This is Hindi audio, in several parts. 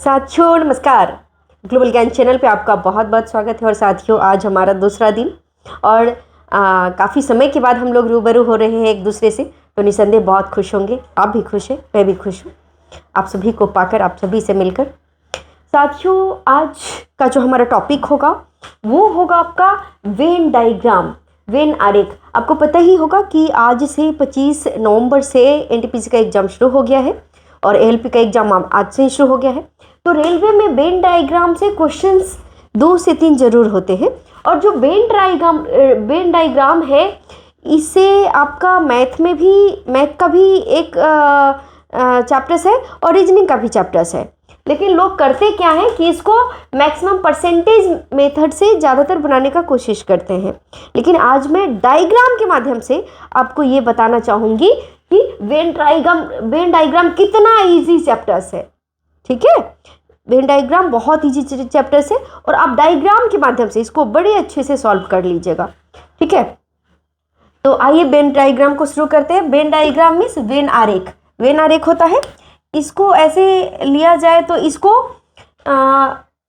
साथियों नमस्कार। ग्लोबल ज्ञान चैनल पे आपका बहुत बहुत स्वागत है। और साथियों आज हमारा दूसरा दिन और काफ़ी समय के बाद हम लोग रूबरू हो रहे हैं एक दूसरे से, तो निसंदेह बहुत खुश होंगे। आप भी खुश हैं, मैं भी खुश हूँ आप सभी को पाकर, आप सभी से मिलकर। साथियों आज का जो हमारा टॉपिक होगा वो होगा आपका वेन डायग्राम, वेन आरेख। आपको पता ही होगा कि आज से 25 नवंबर से एनटीपीसी का एग्जाम शुरू हो गया है और एएलपी का एग्जाम आज से ही शुरू हो गया है। तो रेलवे में वेन डायग्राम से क्वेश्चंस 2 से 3 जरूर होते हैं। और जो वेन डायग्राम है इससे आपका मैथ का भी एक चैप्टर्स है और रीजनिंग का भी चैप्टर्स है। लेकिन लोग करते क्या है कि इसको मैक्सिमम परसेंटेज मेथड से ज़्यादातर बनाने का कोशिश करते हैं। लेकिन आज मैं डायग्राम के माध्यम से आपको ये बताना चाहूँगी कि वेन डायग्राम कितना इजी चैप्टर्स है। ठीक है, वेन डायग्राम बहुत इजी चैप्टर्स है और आप डायग्राम के माध्यम से इसको बड़े अच्छे से सॉल्व कर लीजिएगा। ठीक है, तो आइए वेन डायग्राम को शुरू करते हैं। वेन डायग्राम मीन्स वेन आरेख। वेन आरेख होता है, इसको ऐसे लिया जाए तो इसको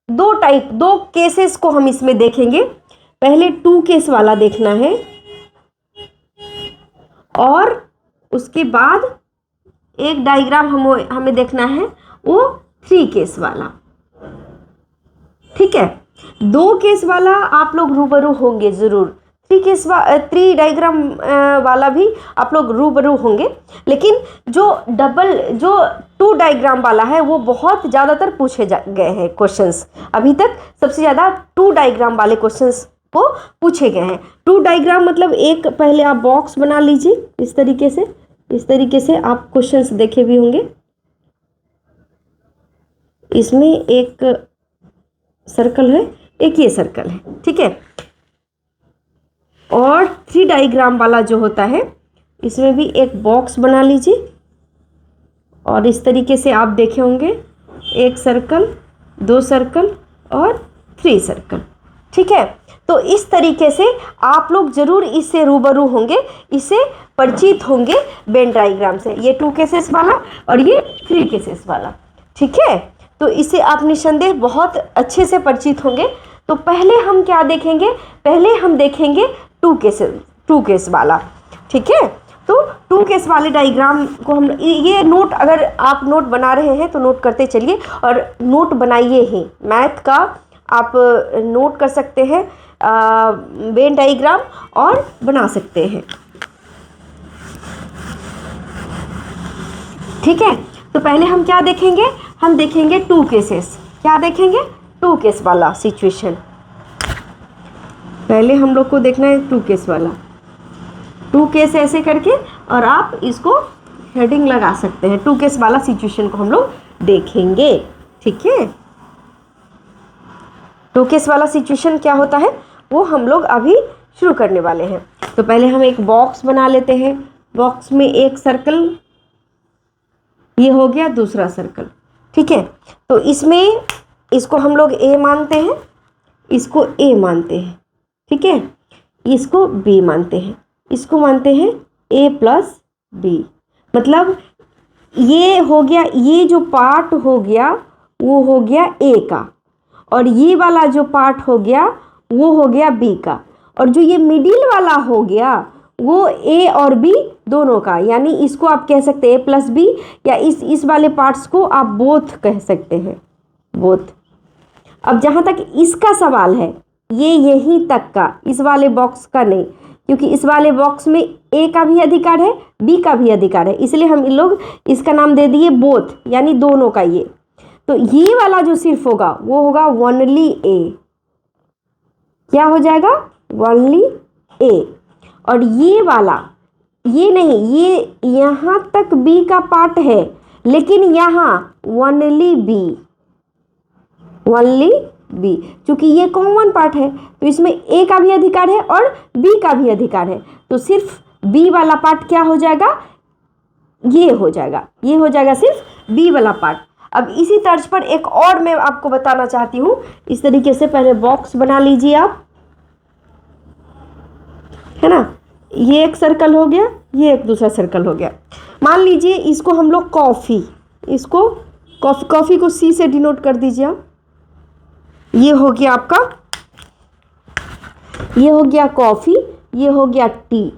दो केसेस को हम इसमें देखेंगे। पहले 2 केस वाला देखना है और उसके बाद एक डायग्राम हमें देखना है वो 3 केस वाला। ठीक है, 2 केस वाला आप लोग रूबरू होंगे जरूर, 3 डायग्राम वाला भी आप लोग रूबरू होंगे। लेकिन जो 2 डायग्राम वाला है वो बहुत ज़्यादातर पूछे गए हैं क्वेश्चंस। अभी तक सबसे ज़्यादा 2 डायग्राम वाले क्वेश्चंस को पूछे गए हैं। 2 डायग्राम मतलब एक पहले आप बॉक्स बना लीजिए इस तरीके से आप क्वेश्चंस देखे भी होंगे। इसमें एक सर्कल है, एक ये सर्कल है। ठीक है, और 3 डायग्राम वाला जो होता है इसमें भी एक बॉक्स बना लीजिए और इस तरीके से आप देखे होंगे 1 सर्कल, 2 सर्कल और 3 सर्कल। ठीक है, तो इस तरीके से आप लोग जरूर इससे रूबरू होंगे, इससे परिचित होंगे वेन डायग्राम से। ये 2 केसेस वाला और ये 3 केसेस वाला। ठीक है, तो इससे आप निसंदेह बहुत अच्छे से परिचित होंगे। तो पहले हम क्या देखेंगे, पहले हम देखेंगे 2 केस वाला। ठीक है, तो 2 केस वाले डायग्राम को हम ये नोट, अगर आप नोट बना रहे हैं तो नोट करते चलिए और नोट बनाइए ही। मैथ का आप नोट कर सकते हैं वेन डायग्राम और बना सकते हैं। ठीक है, तो पहले हम क्या देखेंगे, हम देखेंगे 2 केसेस। क्या देखेंगे, 2 केस वाला सिचुएशन। पहले हम लोग को देखना है 2 केस वाला। 2 केस ऐसे करके और आप इसको हेडिंग लगा सकते हैं। 2 केस वाला सिचुएशन को हम लोग देखेंगे। ठीक है, 2 केस वाला सिचुएशन क्या होता है वो हम लोग अभी शुरू करने वाले हैं। तो पहले हम एक बॉक्स बना लेते हैं। बॉक्स में एक सर्कल, ये हो गया दूसरा सर्कल। ठीक है, तो इसमें इसको हम लोग ए मानते हैं, इसको ए मानते हैं। ठीक है, इसको बी मानते हैं, इसको मानते हैं a प्लस बी। मतलब ये हो गया, ये जो पार्ट हो गया वो हो गया a का, और ये वाला जो पार्ट हो गया वो हो गया b का, और जो ये मिडिल वाला हो गया वो a और b दोनों का। यानी इसको आप कह सकते हैं a प्लस बी, या इस वाले पार्ट्स को आप बोथ कह सकते हैं, बोथ। अब जहाँ तक इसका सवाल है ये यहीं तक का, इस वाले बॉक्स का नहीं, क्योंकि इस वाले बॉक्स में a का भी अधिकार है, b का भी अधिकार है, इसलिए हम इन लोग इसका नाम दे दिए बोथ, यानी दोनों का ये। तो ये वाला जो सिर्फ होगा वो होगा ओनली a। क्या हो जाएगा, ओनली a। और ये वाला, ये नहीं, ये यहाँ तक b का पार्ट है, लेकिन यहाँ ओनली b, ओनली b। चूंकि ये कॉमन पार्ट है तो इसमें a का भी अधिकार है और b का भी अधिकार है, तो सिर्फ b वाला पार्ट क्या हो जाएगा, ये हो जाएगा सिर्फ b वाला पार्ट। अब इसी तर्ज पर एक और मैं आपको बताना चाहती हूँ। इस तरीके से पहले बॉक्स बना लीजिए आप, है ना। ये एक सर्कल हो गया, ये एक दूसरा सर्कल हो गया। मान लीजिए इसको हम लोग कॉफ़ी, इसको कॉफ़ी, कॉफ़ी को सी से डिनोट कर दीजिए आप। ये हो गया आपका, ये हो गया कॉफ़ी, ये हो गया टी,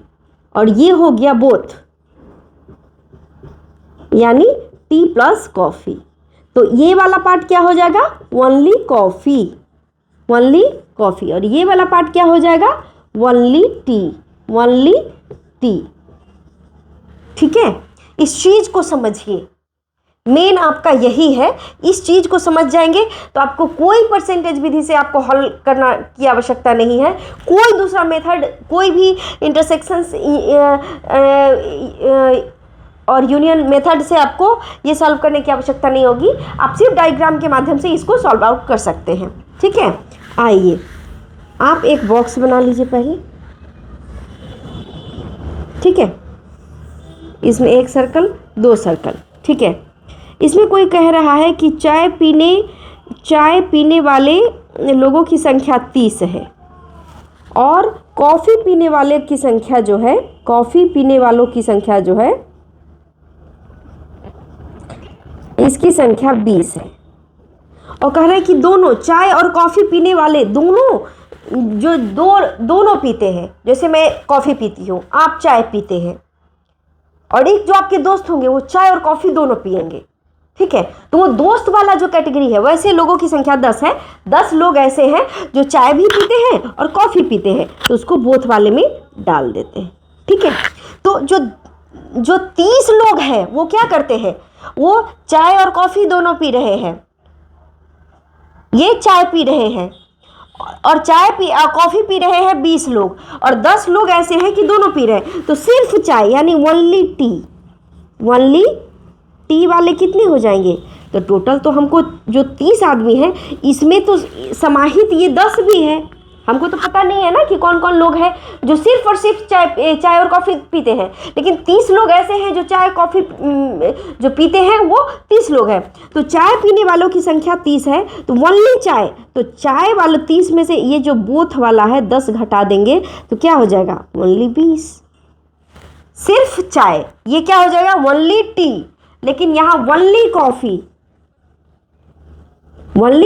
और ये हो गया बोथ, यानी टी प्लस कॉफ़ी। तो ये वाला पार्ट क्या हो जाएगा, ओनली कॉफ़ी, ओनली कॉफ़ी, और ये वाला पार्ट क्या हो जाएगा, ओनली टी, ओनली टी। ठीक है, इस चीज़ को समझिए, मेन आपका यही है। इस चीज़ को समझ जाएंगे तो आपको कोई परसेंटेज विधि से आपको हल करना की आवश्यकता नहीं है, कोई दूसरा मेथड, कोई भी इंटरसेक्शंस और यूनियन मेथड से आपको ये सॉल्व करने की आवश्यकता नहीं होगी। आप सिर्फ डायग्राम के माध्यम से इसको सॉल्व आउट कर सकते हैं। ठीक है, आइए आप एक बॉक्स बना लीजिए पहले। ठीक है, इसमें एक सर्कल, दो सर्कल। ठीक है, इसमें कोई कह रहा है कि चाय पीने वाले लोगों की संख्या 30 है और कॉफ़ी पीने वाले की संख्या जो है, कॉफ़ी पीने वालों की संख्या जो है, इसकी संख्या 20 है। और कह रहे हैं कि दोनों चाय और कॉफ़ी पीने वाले दोनों जो दोनों पीते हैं, जैसे मैं कॉफ़ी पीती हूँ, आप चाय पीते हैं, और एक जो आपके दोस्त होंगे वो चाय और कॉफ़ी दोनों पिएंगे। ठीक है, तो वो दोस्त वाला जो कैटेगरी है, वैसे लोगों की संख्या 10 है। 10 लोग ऐसे हैं जो चाय भी पीते हैं और कॉफ़ी पीते हैं, तो उसको बोथ वाले में डाल देते हैं। ठीक है, तो जो 30 लोग हैं वो क्या करते हैं, वो चाय और कॉफ़ी दोनों पी रहे हैं। ये चाय पी रहे हैं और कॉफ़ी पी रहे हैं 20 लोग, और 10 लोग ऐसे हैं कि दोनों पी रहे हैं। तो सिर्फ चाय यानी ओनली टी वाले कितने हो जाएंगे, तो टोटल तो हमको जो 30 आदमी हैं इसमें तो समाहित ये 10 भी है। हमको तो पता नहीं है ना कि कौन कौन लोग हैं जो सिर्फ और सिर्फ चाय और कॉफ़ी पीते हैं, लेकिन 30 लोग ऐसे हैं जो चाय कॉफ़ी जो पीते हैं, वो 30 लोग हैं। तो चाय पीने वालों की संख्या 30 है, तो ओनली चाय, तो चाय वाले 30 में से ये जो बोथ वाला है 10 घटा देंगे तो क्या हो जाएगा, ओनली 20। सिर्फ चाय, ये क्या हो जाएगा, ओनली टी, लेकिन यहाँ ओनली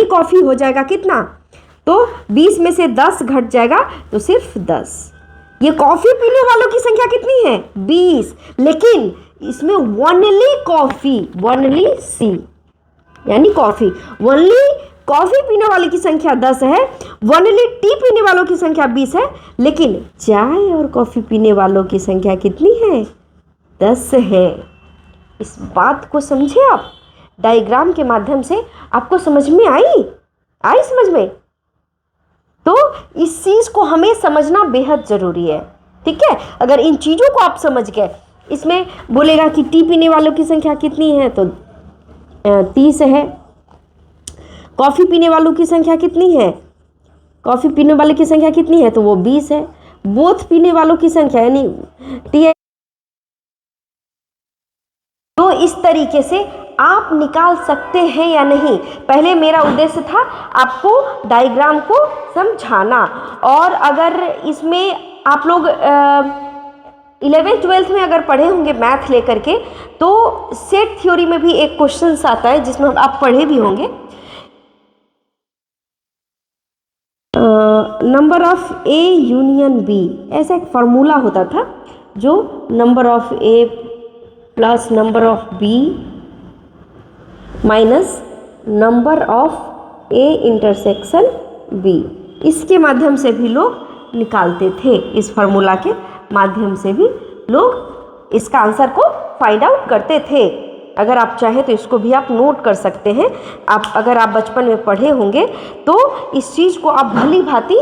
कॉफ़ी हो जाएगा कितना, तो 20 में से 10 घट जाएगा तो सिर्फ 10। ये कॉफ़ी पीने वालों की संख्या कितनी है, 20, लेकिन इसमें ओनली कॉफ़ी, ओनली सी यानी कॉफ़ी, ओनली कॉफ़ी पीने वाले की संख्या 10 है, ओनली टी पीने वालों की संख्या 20 है, लेकिन चाय और कॉफ़ी पीने वालों की संख्या कितनी है, 10 है। इस बात को समझे आप, डायग्राम के माध्यम से आपको समझ में आई समझ में। तो इस चीज़ को हमें समझना बेहद ज़रूरी है। ठीक है, अगर इन चीज़ों को आप समझ गए, इसमें बोलेगा कि टी पीने वालों की संख्या कितनी है, तो 30 है। कॉफ़ी पीने वालों की संख्या कितनी है, कॉफ़ी पीने वाले की संख्या कितनी है, तो वो 20 है। बोथ पीने वालों की संख्या यानी टी, तो इस तरीके से आप निकाल सकते हैं या नहीं। पहले मेरा उद्देश्य था आपको डायग्राम को समझाना, और अगर इसमें आप लोग 11th-12th में अगर पढ़े होंगे मैथ लेकर के, तो सेट थ्योरी में भी एक क्वेश्चन आता है जिसमें आप पढ़े भी होंगे, number of A union B, ऐसा एक फार्मूला होता था, जो number of A plus number of B minus number of A intersection B, इसके माध्यम से भी लोग निकालते थे। इस फार्मूला के माध्यम से भी लोग इसका आंसर को फाइंड आउट करते थे। अगर आप चाहें तो इसको भी आप नोट कर सकते हैं। अगर आप बचपन में पढ़े होंगे तो इस चीज़ को आप भली भांति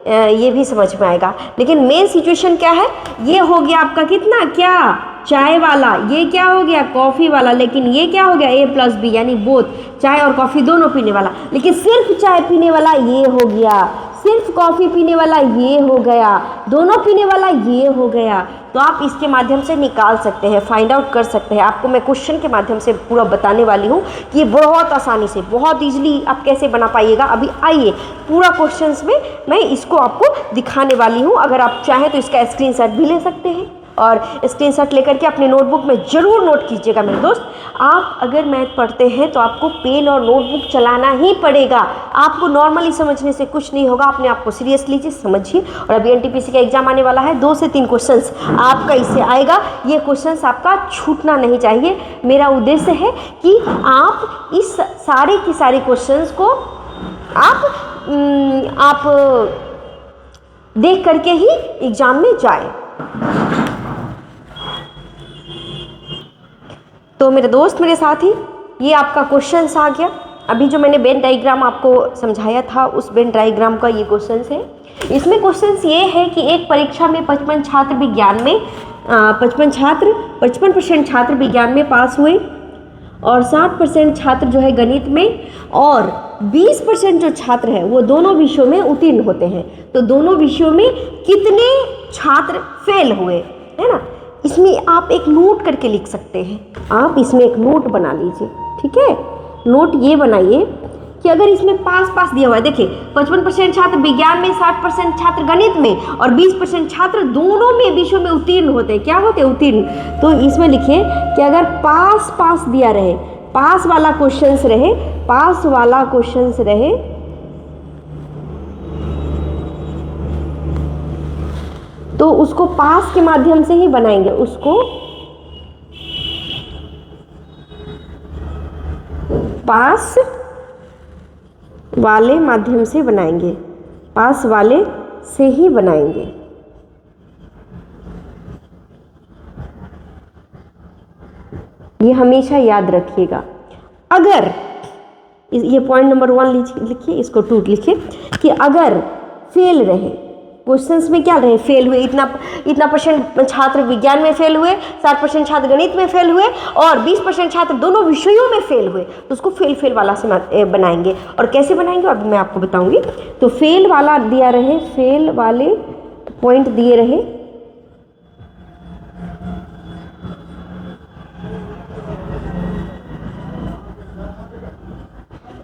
ये भी समझ में आएगा। लेकिन मेन सिचुएशन क्या है, ये हो गया आपका कितना, क्या चाय वाला, ये क्या हो गया कॉफ़ी वाला, लेकिन ये क्या हो गया ए प्लस बी यानी बोथ, चाय और कॉफ़ी दोनों पीने वाला। लेकिन सिर्फ चाय पीने वाला ये हो गया, सिर्फ कॉफ़ी पीने वाला ये हो गया, दोनों पीने वाला ये हो गया। तो आप इसके माध्यम से निकाल सकते हैं, फाइंड आउट कर सकते हैं। आपको मैं क्वेश्चन के माध्यम से पूरा बताने वाली हूँ कि ये बहुत आसानी से, बहुत ईजिली आप कैसे बना पाइएगा। अभी आइए पूरा क्वेश्चंस में मैं इसको आपको दिखाने वाली हूँ। अगर आप चाहें तो इसका स्क्रीनशॉट भी ले सकते हैं। और स्क्रीनशॉट लेकर के अपने नोटबुक में ज़रूर नोट कीजिएगा मेरे दोस्त। आप अगर मैथ पढ़ते हैं तो आपको पेन और नोटबुक चलाना ही पड़ेगा। आपको नॉर्मली समझने से कुछ नहीं होगा, अपने आप को सीरियस लीजिए, समझिए। और अभी एनटीपीसी का एग्जाम आने वाला है, 2 से 3 क्वेश्चंस आपका इससे आएगा। ये क्वेश्चंस आपका छूटना नहीं चाहिए। मेरा उद्देश्य है कि आप इस सारे की सारे क्वेश्चंस को आप देख करके ही एग्जाम में जाए। तो मेरे दोस्त, मेरे साथी, ये आपका क्वेश्चंस आ गया। अभी जो मैंने वेन डायग्राम आपको समझाया था, उस वेन डायग्राम का ये क्वेश्चंस है। इसमें क्वेश्चंस ये है कि एक परीक्षा में 55 छात्र विज्ञान में 55% छात्र विज्ञान में पास हुए और 60% छात्र जो है गणित में, और 20% जो छात्र है वो दोनों विषयों में उत्तीर्ण होते हैं। तो दोनों विषयों में कितने छात्र फेल हुए, है ना। इसमें आप एक नोट करके लिख सकते हैं। आप इसमें एक नोट बना लीजिए, ठीक है। नोट ये बनाइए कि अगर इसमें पास दिया हुआ है, देखिए 55% छात्र विज्ञान में, 60% छात्र गणित में और 20% छात्र दोनों में विषयों में उत्तीर्ण होते हैं। क्या होते हैं? उत्तीर्ण। तो इसमें लिखिए कि अगर पास दिया रहे, पास वाला क्वेश्चंस रहे, तो उसको पास के माध्यम से ही बनाएंगे, उसको पास वाले माध्यम से बनाएंगे, पास वाले से ही बनाएंगे। ये हमेशा याद रखिएगा। अगर ये पॉइंट नंबर 1 लिखिए, इसको 2 लिखिए कि अगर फेल रहे, क्वेश्चंस में क्या रहे, फेल हुए, इतना परसेंट छात्र विज्ञान में फेल हुए, 60% छात्र गणित में फेल हुए और 20% छात्र दोनों विषयों में फेल हुए, तो उसको फेल वाला से बनाएंगे। और कैसे बनाएंगे अभी मैं आपको बताऊंगी। तो फेल वाला दिया रहे, फेल वाले पॉइंट दिए रहे,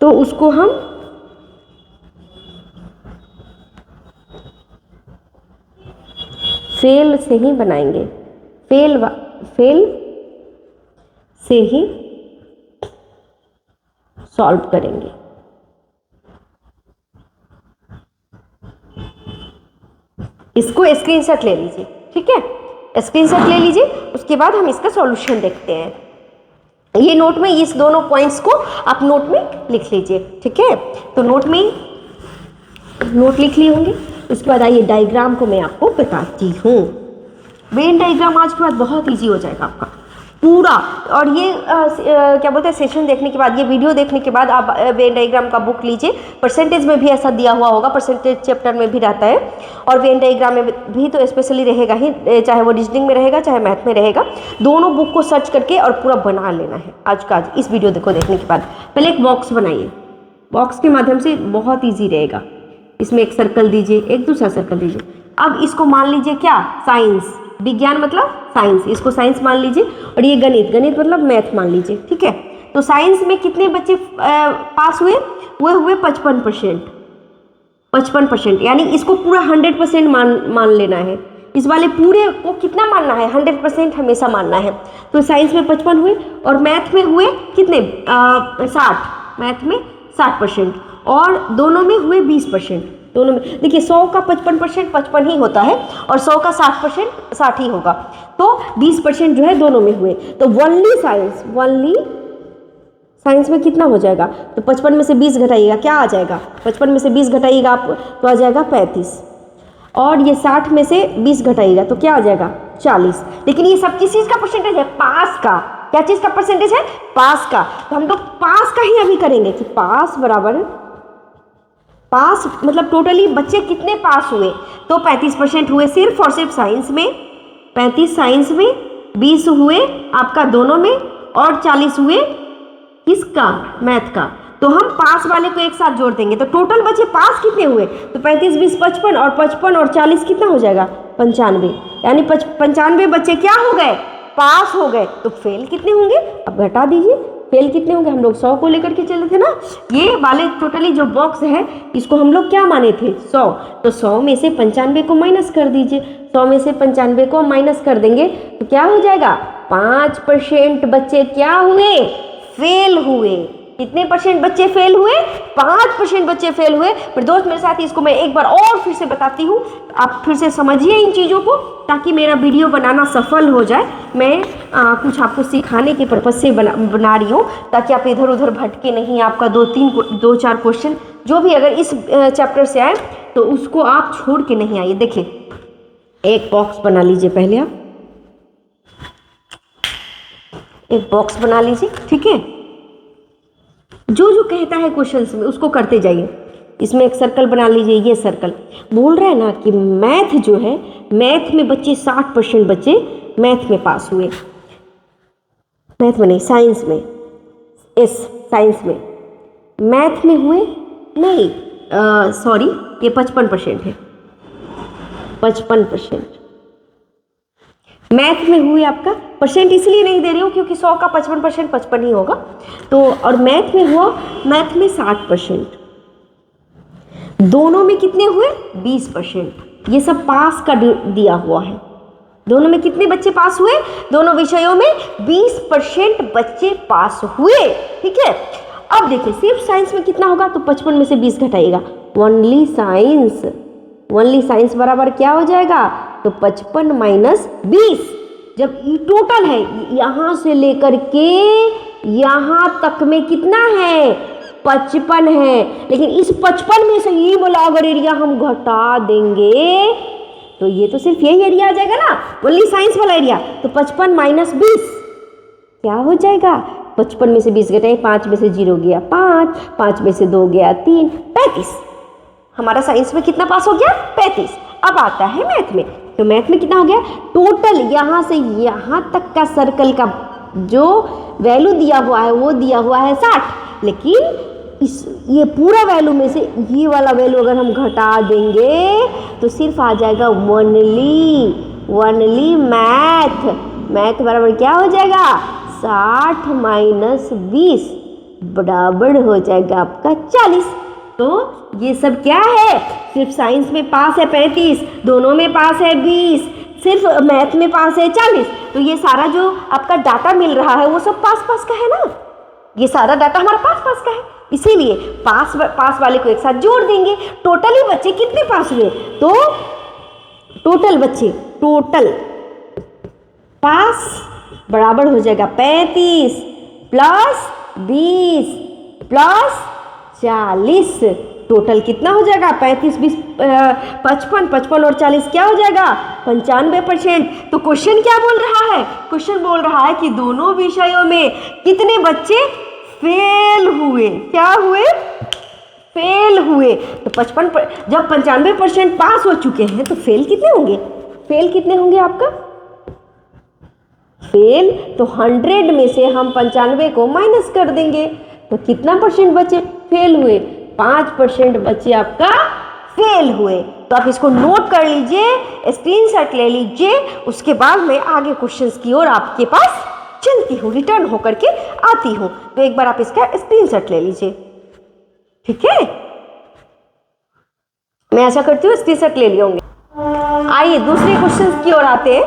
तो उसको हम फेल से ही बनाएंगे, फेल से ही सॉल्व करेंगे। इसको स्क्रीनशॉट ले लीजिए, ठीक है। स्क्रीनशॉट ले लीजिए, उसके बाद हम इसका सॉल्यूशन देखते हैं। ये नोट में इस दोनों पॉइंट्स को आप नोट में लिख लीजिए, ठीक है। तो नोट लिख लिए होंगे। उसके बाद आइए डायग्राम को मैं आपको बताती हूँ। वेन डायग्राम आज के बाद बहुत इजी हो जाएगा आपका पूरा। और ये क्या बोलते हैं, सेशन देखने के बाद, ये वीडियो देखने के बाद आप वेन डायग्राम का बुक लीजिए। परसेंटेज में भी ऐसा दिया हुआ होगा, परसेंटेज चैप्टर में भी रहता है और वेन डायग्राम में भी तो स्पेशली रहेगा ही, चाहे वो रीजनिंग में रहेगा चाहे मैथ में रहेगा। दोनों बुक को सर्च करके और पूरा बना लेना है आज का आज, इस वीडियो देखने के बाद। पहले एक बॉक्स बनाइए, बॉक्स के माध्यम से बहुत ईजी रहेगा। इसमें एक सर्कल दीजिए, एक दूसरा सर्कल दीजिए। अब इसको मान लीजिए क्या, साइंस, विज्ञान मतलब साइंस, इसको साइंस मान लीजिए। और ये गणित मतलब मैथ मान लीजिए, ठीक है। तो साइंस में कितने बच्चे पास हुए? वो हुए 55%, यानी इसको पूरा 100% मान लेना है। इस वाले पूरे को कितना मानना है? 100% हमेशा मानना है। तो साइंस में 55 हुए और मैथ में हुए कितने? 60, मैथ में 60% और दोनों में हुए 20%। दोनों में देखिए 100 का 55% 55 ही होता है और 100 का 60% 60 ही होगा। तो 20% जो है दोनों में हुए। तो वनली साइंस में कितना हो जाएगा? तो 55 में से 20 घटाइएगा, क्या आ जाएगा? 55 में से 20 घटाइएगा आप तो आ जाएगा 35। और ये 60 में से 20 घटाइएगा तो क्या आ जाएगा? 40। लेकिन ये सब किस चीज़ का परसेंटेज है? पास का। क्या चीज़ का परसेंटेज है? पास का। तो हम लोग पास का ही अभी करेंगे कि पास बराबर, पास मतलब टोटली बच्चे कितने पास हुए? तो 35% हुए सिर्फ और सिर्फ साइंस में, 35 साइंस में, 20 हुए आपका दोनों में और 40 हुए किसका? मैथ का। तो हम पास वाले को एक साथ जोड़ देंगे तो टोटल बच्चे पास कितने हुए? तो 35 20 55 और 55 और 40 कितना हो जाएगा? 95। यानी 95 बच्चे क्या हो गए? पास हो गए। तो फेल कितने होंगे? अब घटा दीजिए, फेल कितने होंगे? हम लोग 100 को लेकर के चले थे ना। ये वाले टोटली जो बॉक्स है इसको हम लोग क्या माने थे? 100। तो 100 में से 95 को माइनस कर दीजिए। 100 में से 95 को माइनस कर देंगे तो क्या हो जाएगा, 5% बच्चे क्या हुए, फेल हुए। कितने परसेंट बच्चे फेल हुए, 5% बच्चे फेल हुए। पर दोस्त मेरे साथ इसको मैं एक बार और फिर से बताती हूँ, आप फिर से समझिए इन चीज़ों को ताकि मेरा वीडियो बनाना सफल हो जाए। मैं कुछ आपको सिखाने के पर्पज़ से बना रही हूँ ताकि आप इधर उधर भटके नहीं। आपका 2-4 क्वेश्चन जो भी अगर इस चैप्टर से आए तो उसको आप छोड़ के नहीं आइए। देखिए, एक बॉक्स बना लीजिए, पहले आप एक बॉक्स बना लीजिए, ठीक है। जो जो कहता है क्वेश्चंस में उसको करते जाइए। इसमें एक सर्कल बना लीजिए, ये सर्कल बोल रहा है ना कि मैथ जो है, मैथ में बच्चे 60% बच्चे मैथ में पास हुए, मैथ में नहीं साइंस में, साइंस में। मैथ में हुए नहीं, सॉरी, ये 55% है, 55% मैथ में हुए। आपका परसेंट इसलिए नहीं दे रही हूँ क्योंकि 100 का 55% 55 ही होगा। तो और मैथ में हुआ, मैथ में 60%, दोनों में कितने हुए, 20%। ये सब पास का दिया हुआ है। दोनों में कितने बच्चे पास हुए, दोनों विषयों में 20% बच्चे पास हुए, ठीक है। अब देखिए सिर्फ साइंस में कितना होगा, तो 55 में से 20 घटाइएगा, ओनली साइंस, ओनली साइंस बराबर क्या हो जाएगा, तो 55 माइनस 20। जब ये टोटल है, यहाँ से लेकर के यहाँ तक में कितना है, 55 है। लेकिन इस 55 में से ये वाला अगर एरिया हम घटा देंगे तो ये तो सिर्फ यही एरिया आ जाएगा ना, ओनली साइंस वाला एरिया। तो 55 माइनस 20 क्या हो जाएगा, 55 में से 20 घटाए, 5 में से 0 गया 5, 5 में से 2 गया 3, 35। हमारा साइंस में कितना पास हो गया, 35। अब आता है मैथ में, तो मैथ में कितना हो गया, टोटल यहाँ से यहाँ तक का सर्कल का जो वैल्यू दिया हुआ है वो दिया हुआ है 60। लेकिन ये पूरा वैल्यू में से ये वाला वैल्यू अगर हम घटा देंगे तो सिर्फ आ जाएगा ओनली मैथ बराबर क्या हो जाएगा, 60 माइनस 20 बराबर हो जाएगा आपका 40। तो ये सब क्या है, सिर्फ साइंस में पास है 35, दोनों में पास है 20, सिर्फ मैथ में पास है 40। तो ये सारा जो आपका डाटा मिल रहा है वो सब पास का है ना, ये सारा डाटा हमारा पास का है। इसीलिए पास वाले को एक साथ जोड़ देंगे। टोटली बच्चे कितने पास हुए, तो टोटल बच्चे, टोटल पास बराबर हो जाएगा 35 प्लस 20 प्लस 40। टोटल कितना हो जाएगा, 35 20 55 और 40 क्या हो जाएगा, 95%। तो क्वेश्चन क्या बोल रहा है, क्वेश्चन बोल रहा है कि दोनों विषयों में कितने बच्चे फेल हुए, क्या हुए, फेल हुए। तो 55 जब 95% पास हो चुके हैं तो फेल कितने होंगे, फेल कितने होंगे आपका, फेल तो 100 में से हम 95 को माइनस कर देंगे तो कितना परसेंट बचे फेल हुए, 5% बच्चे आपका फेल हुए। तो आप इसको नोट कर लीजिए, स्क्रीनशॉट ले लीजिए। उसके बाद मैं आगे क्वेश्चंस की ओर आपके पास चलती हूँ, रिटर्न होकर के आती हूँ। तो एक बार आप इसका स्क्रीनशॉट ले लीजिए, ठीक है। मैं ऐसा करती हूँ, स्क्रीनशॉट ले लिए होंगे। आइए दूसरे क्वेश्चंस की ओर आते हैं,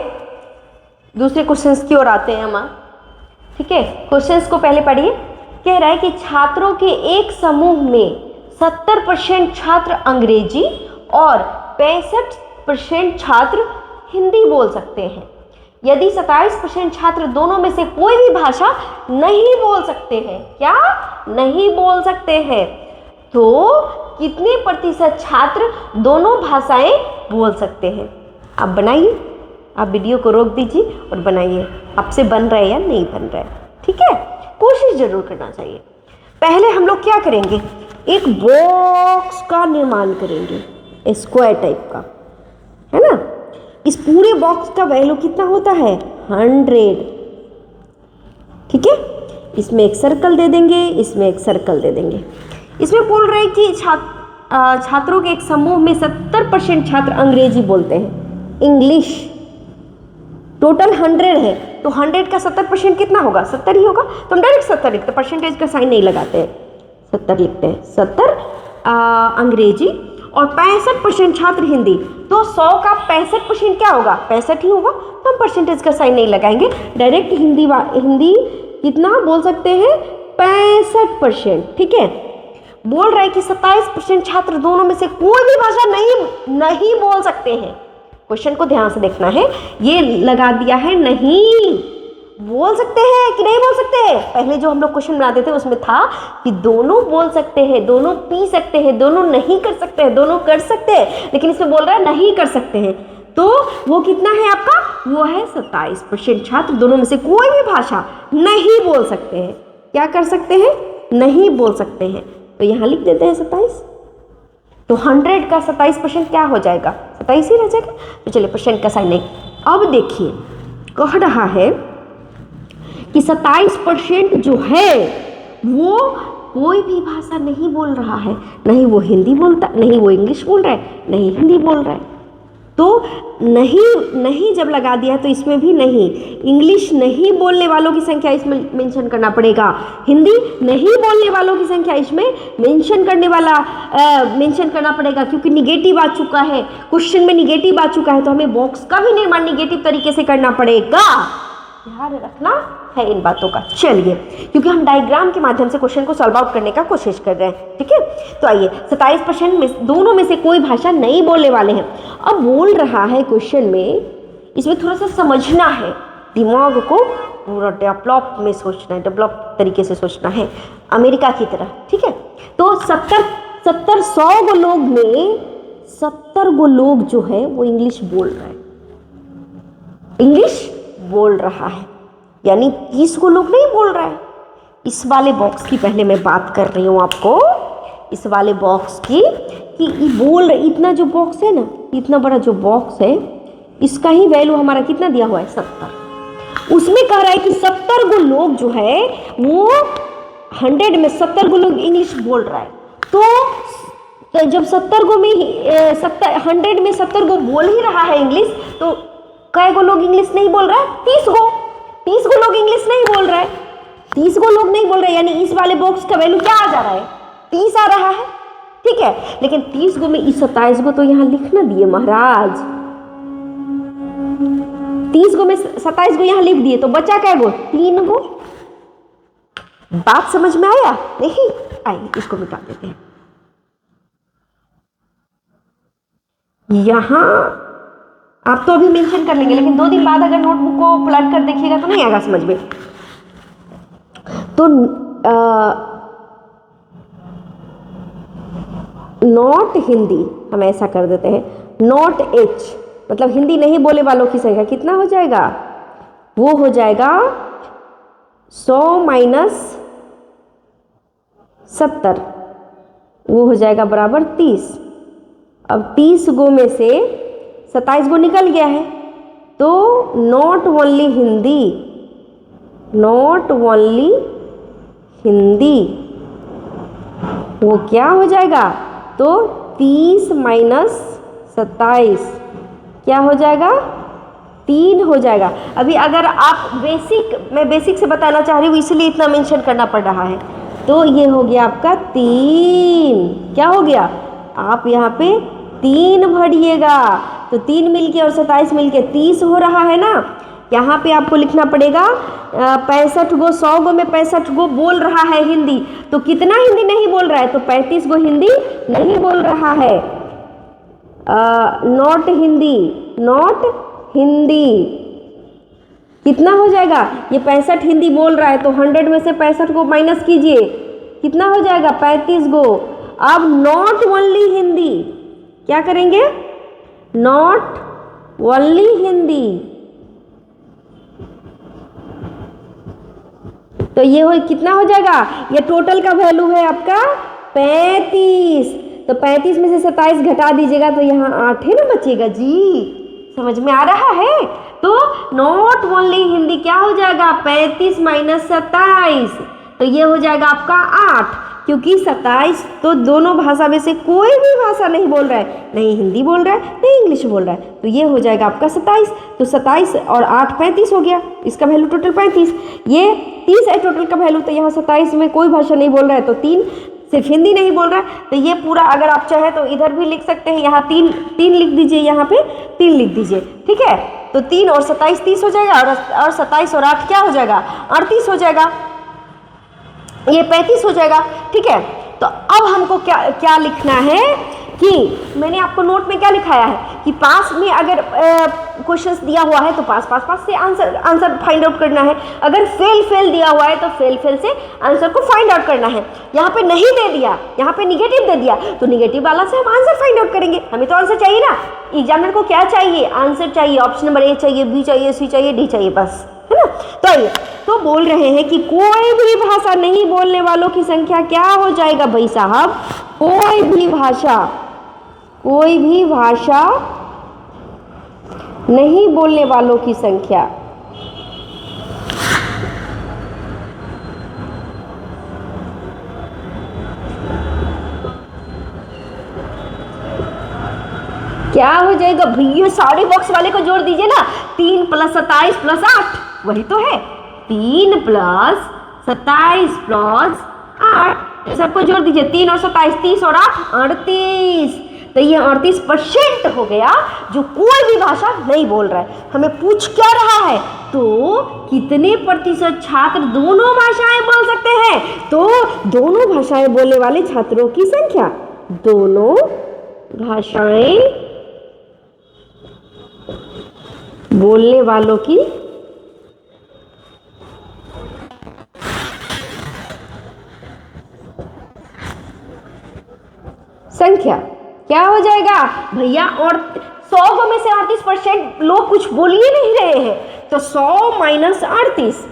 दूसरे क्वेश्चंस की ओर आते हैं हम, ठीक है। क्वेश्चंस को पहले पढ़िए। कह रहा है कि छात्रों के एक समूह में 70% छात्र अंग्रेजी और 65% छात्र हिंदी बोल सकते हैं। यदि 27% छात्र दोनों में से कोई भी भाषा नहीं बोल सकते हैं, क्या नहीं बोल सकते हैं, तो कितने प्रतिशत छात्र दोनों भाषाएं बोल सकते हैं। आप बनाइए, आप वीडियो को रोक दीजिए और बनाइए, आपसे बन रहा है या नहीं बन रहा है, ठीक है। कोशिश जरूर करना चाहिए। पहले हम लोग क्या करेंगे, एक बॉक्स का निर्माण करेंगे, स्क्वायर टाइप का, है ना। इस पूरे बॉक्स का वैल्यू कितना होता है, 100, ठीक है। इसमें एक सर्कल दे देंगे, इसमें एक सर्कल दे देंगे। इसमें बोल रहे हैं कि छात्रों के एक समूह में 70% छात्र अंग्रेजी बोलते हैं, इंग्लिश। टोटल 100 है तो 100 का 70% कितना होगा, 70 ही होगा। तो हम डायरेक्ट 70 लिखते हैं, परसेंटेज का साइन नहीं लगाते हैं, 70 लिखते हैं। 70 अंग्रेजी और 65% छात्र हिंदी, तो 100 का 65% क्या होगा? 65 ही होगा। तो हम परसेंटेज का साइन नहीं लगाएंगे, डायरेक्ट हिंदी कितना बोल सकते हैं? 65%। ठीक है, बोल रहा है कि 27% छात्र दोनों में से कोई भी भाषा नहीं बोल सकते हैं। क्वेश्चन को ध्यान से देखना है, ये लगा दिया है नहीं बोल सकते हैं कि नहीं बोल सकते हैं। पहले जो हम लोग क्वेश्चन बनाते थे उसमें था कि दोनों बोल सकते हैं, दोनों पी सकते हैं, दोनों नहीं कर सकते हैं, दोनों कर सकते हैं, लेकिन इसमें बोल रहा है नहीं कर सकते हैं। तो वो कितना है आपका? वो है 27% छात्र दोनों में से कोई भी भाषा नहीं बोल सकते हैं। क्या कर सकते हैं? नहीं बोल सकते हैं। तो यहाँ लिख देते हैं 27। तो 100 का 27% क्या हो जाएगा? 27 ही रह जाएगा। तो चलिए परसेंट का साइन नहीं। अब देखिए कह रहा है कि 27% जो है वो कोई भी भाषा नहीं बोल रहा है, नहीं वो हिंदी बोलता, नहीं वो इंग्लिश बोल रहा है, नहीं हिंदी बोल रहा है। तो नहीं जब लगा दिया तो इसमें भी नहीं, इंग्लिश नहीं बोलने वालों की संख्या इसमें मेंशन करना पड़ेगा, हिंदी नहीं बोलने वालों की संख्या इसमें मेंशन करना पड़ेगा, क्योंकि निगेटिव आ चुका है, क्वेश्चन में निगेटिव आ चुका है, तो हमें बॉक्स का भी निर्माण निगेटिव तरीके से करना पड़ेगा। ध्यान रखना है इन बातों का। चलिए, क्योंकि हम डायग्राम के माध्यम से क्वेश्चन को सॉल्व आउट करने का कोशिश कर रहे हैं। ठीक है, तो आइए 27% में दोनों में से कोई भाषा नहीं बोलने वाले हैं। अब बोल रहा है क्वेश्चन में, इसमें थोड़ा सा समझना है, दिमाग को पूरा डेवलप तरीके से सोचना है, अमेरिका की तरह। ठीक है, तो 100 गो लोग में 70 गो लोग जो है वो इंग्लिश बोल रहा है, इंग्लिश बोल रहा है, यानी 30 को लोग नहीं बोल रहा है। इस वाले बॉक्स की पहले मैं बात कर रही हूँ आपको, इस वाले बॉक्स की, कि बोल रहे इतना जो बॉक्स है ना, इतना बड़ा जो बॉक्स है, इसका ही वैल्यू हमारा कितना दिया हुआ है? 70। उसमें कह रहा है कि 70 को लोग जो है वो 100 में 70 को लोग इंग्लिश बोल रहा है। तो जब 70 को में 100 में 70 को बोल ही रहा है इंग्लिश, तो कै को लोग इंग्लिश नहीं बोल रहा है? 30 को लोग इंग्लिश नहीं बोल रहा है, 30 को लोग नहीं बोल रहे, यानी इस वाले बॉक्स का वैल्यू क्या आ जा रहा है? 30 आ रहा है। ठीक है, लेकिन 30 को में इस 27 को तो यहाँ लिखना दिए महाराज, 30 को में 27 को यहाँ लिख दिए, तो बचा क्या गो? 3 गो। बात समझ में आया? नहीं आइए इसको मिटा देते हैं। यहाँ आप तो अभी मेंशन कर लेंगे, लेकिन 2 दिन बाद अगर नोटबुक को पलट कर देखिएगा तो नहीं आएगा समझ में। तो नॉट हिंदी हम ऐसा कर देते हैं, नॉट एच, मतलब हिंदी नहीं बोले वालों की संख्या कितना हो जाएगा? वो हो जाएगा 100 माइनस 70, वो हो जाएगा बराबर 30। अब 30 गो में से 27 गो निकल गया है, तो not only Hindi, not only Hindi वो क्या हो जाएगा? तो 30 माइनस 27 क्या हो जाएगा? 3 हो जाएगा। अभी अगर आप मैं बेसिक से बताना चाह रही हूँ, इसलिए इतना मेंशन करना पड़ रहा है। तो ये हो गया आपका 3, क्या हो गया? आप यहाँ पे 3 भरिएगा, तो 3 मिलके और 27 मिलके 30 हो रहा है ना। यहाँ पे आपको लिखना पड़ेगा 65 गो, 100 गो में 65 गो बोल रहा है हिंदी, तो कितना हिंदी नहीं बोल रहा है? तो 35 गो हिंदी नहीं बोल रहा है। नॉट हिंदी कितना हो जाएगा? ये 65 हिंदी बोल रहा है, तो 100 में से 65 को माइनस कीजिए, कितना हो जाएगा? 35 गो। अब नॉट ओनली हिंदी क्या करेंगे? नॉट ओनली हिंदी, तो ये हो कितना हो जाएगा? ये टोटल का वैल्यू है आपका 35, तो 35 में से 27 घटा दीजिएगा, तो यहाँ 8 है ना बचेगा जी। समझ में आ रहा है? तो नॉट ओनली हिंदी क्या हो जाएगा? 35 माइनस 27, तो ये हो जाएगा आपका 8, क्योंकि 27 तो दोनों भाषा में से कोई भी भाषा नहीं बोल रहा है, नहीं हिंदी बोल रहा है नहीं इंग्लिश बोल रहा है, तो ये हो जाएगा आपका 27। तो 27 और 8 35 हो गया, इसका वैल्यू टोटल 35, ये 30 है टोटल का वैल्यू, तो यहाँ 27 में कोई भाषा नहीं बोल रहा है, तो सिर्फ हिंदी नहीं बोल रहा है। तो ये पूरा अगर आप चाहे तो इधर भी लिख सकते हैं, यहाँ 3 लिख दीजिए, यहाँ पे 3 लिख दीजिए, ठीक है। तो 3 और 27 30 हो जाएगा, और 27 और 8 क्या हो जाएगा, 38 हो जाएगा, ये 35 हो जाएगा, ठीक है। तो अब हमको क्या क्या लिखना है कि मैंने आपको नोट में क्या लिखाया है कि पास में अगर क्वेश्चंस दिया हुआ है तो पास से आंसर फाइंड आउट करना है। अगर फेल दिया हुआ है तो फेल से आंसर को फाइंड आउट करना है। यहाँ पे नहीं दे दिया, यहाँ पे निगेटिव दे दिया, तो निगेटिव वाला से हम आंसर फाइंड आउट करेंगे। हमें तो आंसर चाहिए ना, एग्जामिनर को क्या चाहिए, आंसर चाहिए। ऑप्शन नंबर ए चाहिए, बी चाहिए, सी चाहिए, डी चाहिए, बस, है ना। तो आइए, तो बोल रहे हैं कि कोई भी भाषा नहीं बोलने वालों की संख्या क्या हो जाएगा भाई साहब, कोई भी भाषा नहीं बोलने वालों की संख्या क्या हो जाएगा भैया, सारे बॉक्स वाले को जोड़ दीजिए ना। 3 + 27 + 8 वही तो है, 3 + 27 + 8 सबको जोड़ दीजिए। 3 और 27 30 और 8 38। तो ये 38% हो गया जो कोई भी भाषा नहीं बोल रहा है। हमें पूछ क्या रहा है, तो कितने प्रतिशत छात्र दोनों भाषाएं बोल सकते हैं। तो दोनों भाषाएं बोलने वाले छात्रों की संख्या, दोनों भाषाएं बोलने वालों की संख्या क्या हो जाएगा भैया। और 100 में से 38% लोग कुछ बोल ही नहीं रहे हैं, तो 100 - 38,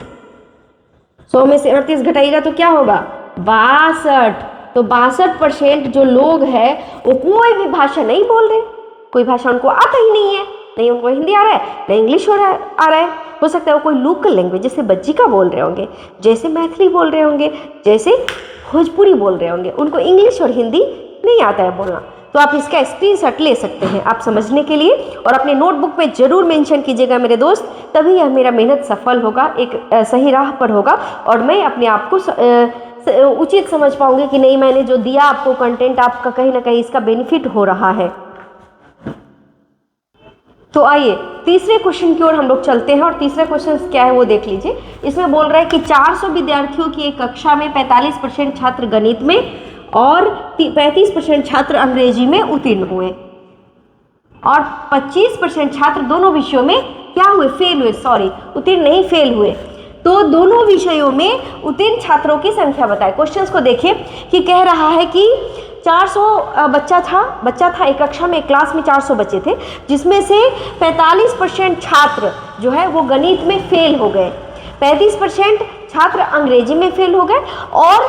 100 में से 38 घटाइएगा तो क्या होगा, 62। तो 62% जो लोग हैं वो कोई भी भाषा नहीं बोल रहे, कोई भाषा उनको आता ही नहीं है। नहीं उनको हिंदी आ रहा है, नहीं इंग्लिश आ रहा है। हो सकता है वो कोई लोकल लैंग्वेज जैसे बज्जिका बोल रहे होंगे, जैसे मैथिली बोल रहे होंगे, जैसे भोजपुरी बोल रहे होंगे, उनको इंग्लिश और हिंदी नहीं आता है बोलना। तो आप इसका स्क्रीनशॉट ले सकते हैं आप समझने के लिए, और अपने नोटबुक पे जरूर मेंशन कीजिएगा मेरे दोस्त, तभी यह मेरा मेहनत सफल होगा, एक सही राह पर होगा, और मैं अपने आप को उचित समझ पाऊंगी कि नहीं मैंने जो दिया आपको कंटेंट, आपका कहीं ना कहीं इसका बेनिफिट हो रहा है। तो आइए तीसरे क्वेश्चन की ओर हम लोग चलते हैं, और तीसरा क्वेश्चन क्या है वो देख लीजिए। इसमें बोल रहा है कि 400 विद्यार्थियों की एक कक्षा में 45% छात्र गणित में और 35% छात्र अंग्रेजी में उत्तीर्ण हुए, और 25% छात्र दोनों विषयों में क्या हुए, फेल हुए, सॉरी उत्तीर्ण नहीं फेल हुए। तो दोनों विषयों में उत्तीर्ण छात्रों की संख्या बताए। क्वेश्चंस को देखिए कि कह रहा है कि 400 बच्चा था एक कक्षा में, एक क्लास में 400 बच्चे थे, जिसमें से 45% छात्र जो है वो गणित में फेल हो गए, 35% छात्र अंग्रेजी में फेल हो गए, और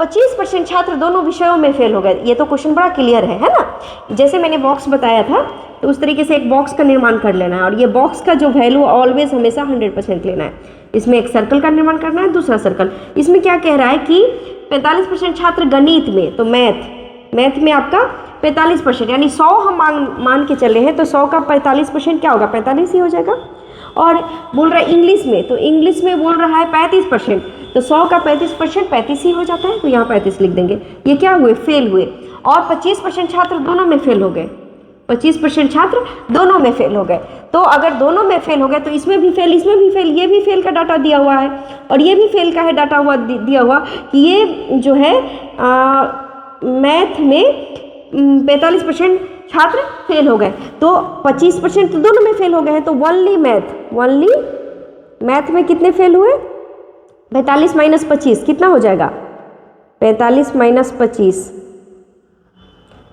25% छात्र दोनों विषयों में फेल हो गए। ये तो क्वेश्चन बड़ा क्लियर है ना। जैसे मैंने बॉक्स बताया था, तो उस तरीके से एक बॉक्स का निर्माण कर लेना है, और ये बॉक्स का जो वैल्यू ऑलवेज हमेशा 100% लेना है। इसमें एक सर्कल का निर्माण करना है, दूसरा सर्कल। इसमें क्या कह रहा है कि 45% छात्र गणित में, तो मैथ में आपका 45%, यानी 100 हम मान के चले हैं, तो 100 का 45% क्या होगा, 45 ही हो जाएगा। और बोल रहा है इंग्लिश में, तो इंग्लिश में बोल रहा है 35%, तो 100 का 35% 35 ही हो जाता है, तो यहाँ 35 लिख देंगे। ये क्या हुए, फेल हुए। और 25% छात्र दोनों में फेल हो गए, 25% छात्र दोनों में फेल हो गए। तो अगर दोनों में फेल हो गए तो इसमें भी फेल, इसमें भी फेल, ये भी फेल का डाटा दिया हुआ है, और ये भी फेल का है डाटा हुआ दिया हुआ कि ये जो है मैथ में 45% छात्र फेल हो गए, तो 25% तो दोनों में फेल हो गए हैं। तो ओनली मैथ में कितने फेल हुए, 45 - 25 कितना हो जाएगा, 45 - 25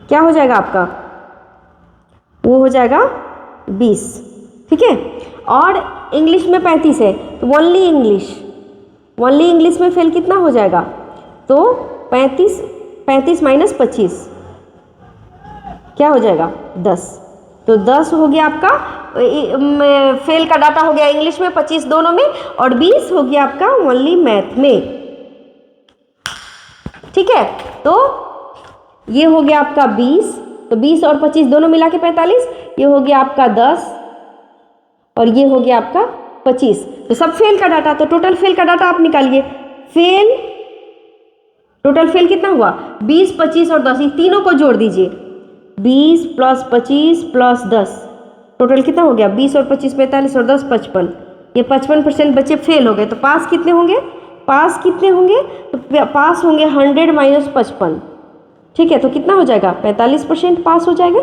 क्या हो जाएगा आपका, वो हो जाएगा 20, ठीक है। और इंग्लिश में 35 है, तो ओनली इंग्लिश में फेल कितना हो जाएगा, तो 35 - 25 क्या हो जाएगा, 10। तो 10 हो गया आपका फेल का डाटा, हो गया इंग्लिश में, 25 दोनों में, और 20 हो गया आपका ओनली मैथ में, ठीक है। तो ये हो गया आपका 20, तो 20 और 25 दोनों मिला के 45, ये हो गया आपका 10, और ये हो गया आपका 25। तो सब फेल का डाटा, तो टोटल फेल का डाटा आप निकालिए। फेल टोटल फेल कितना हुआ 20, 25 और 10, तीनों को जोड़ दीजिए 20 + 25 + 10, टोटल कितना हो गया 20 और 25 45 और 10 55। ये 55% बच्चे फेल हो गए। तो पास कितने होंगे, पास कितने होंगे, तो पास होंगे 100 - 55, ठीक है। तो कितना हो जाएगा 45% पास हो जाएगा।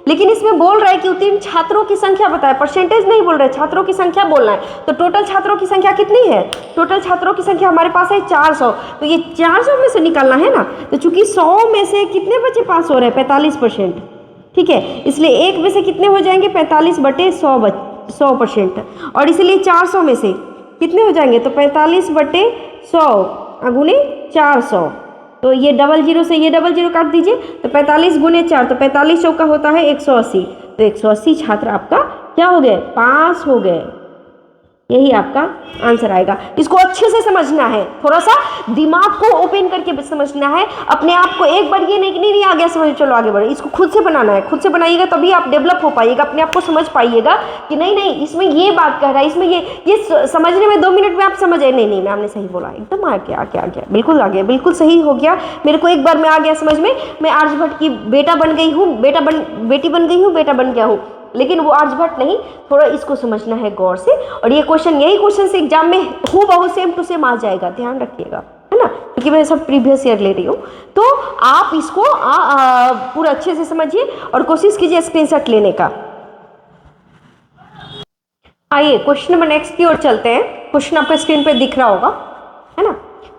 लेकिन इसमें बोल रहा है कि उत्तीर्ण छात्रों की संख्या बताए, परसेंटेज नहीं बोल रहे, छात्रों की संख्या बोलना है। तो टोटल छात्रों की संख्या कितनी है, टोटल छात्रों की संख्या हमारे पास है 400। तो ये 400 में से निकालना है ना। तो चूंकि 100 में से कितने बच्चे पास हो रहे हैं 45%, ठीक है, इसलिए 1 में से कितने हो जाएंगे 45/100%। और इसलिए 400 में से कितने हो जाएंगे, तो 45/100 गुने 400। तो ये डबल जीरो से ये डबल जीरो काट दीजिए, तो 45 गुने 4, तो 45 चौका होता है 180। तो 180 छात्र आपका क्या हो गए, पास हो गए। यही आपका आंसर आएगा। इसको अच्छे से समझना है, थोड़ा सा दिमाग को ओपन करके समझना है। अपने आप को एक बार ये नहीं आ गया समझ, चलो आगे बढ़े, इसको खुद से बनाना है। खुद से बनाइएगा तभी आप डेवलप हो पाइएगा, अपने आप को समझ पाइएगा कि नहीं इसमें ये बात कह रहा है, इसमें ये समझने में 2 मिनट में आप समझ आए, नहीं मैम ने सही बोला, एकदम आ गया, बिल्कुल आ गया, बिल्कुल सही हो गया। मेरे को एक बार में आ गया समझ में, मैं आर्यभट्ट की बेटा बन गई हूँ, बेटी बन गई हूँ, बेटा बन गया हूँ। लेकिन वो आर्यभट्ट नहीं, थोड़ा इसको समझना है गौर से। और ये क्वेश्चन, यही क्वेश्चन से एग्जाम में हूबहू सेम टू सेम आ जाएगा, ध्यान रखिएगा, है ना, क्योंकि मैं सब प्रीवियस ईयर ले रही हूँ। तो आप इसको पूरा अच्छे से समझिए और कोशिश कीजिए स्क्रीनशॉट लेने का। आइए क्वेश्चन नंबर नेक्स्ट की ओर चलते हैं। क्वेश्चन आपको स्क्रीन पे दिख रहा होगा, है ना।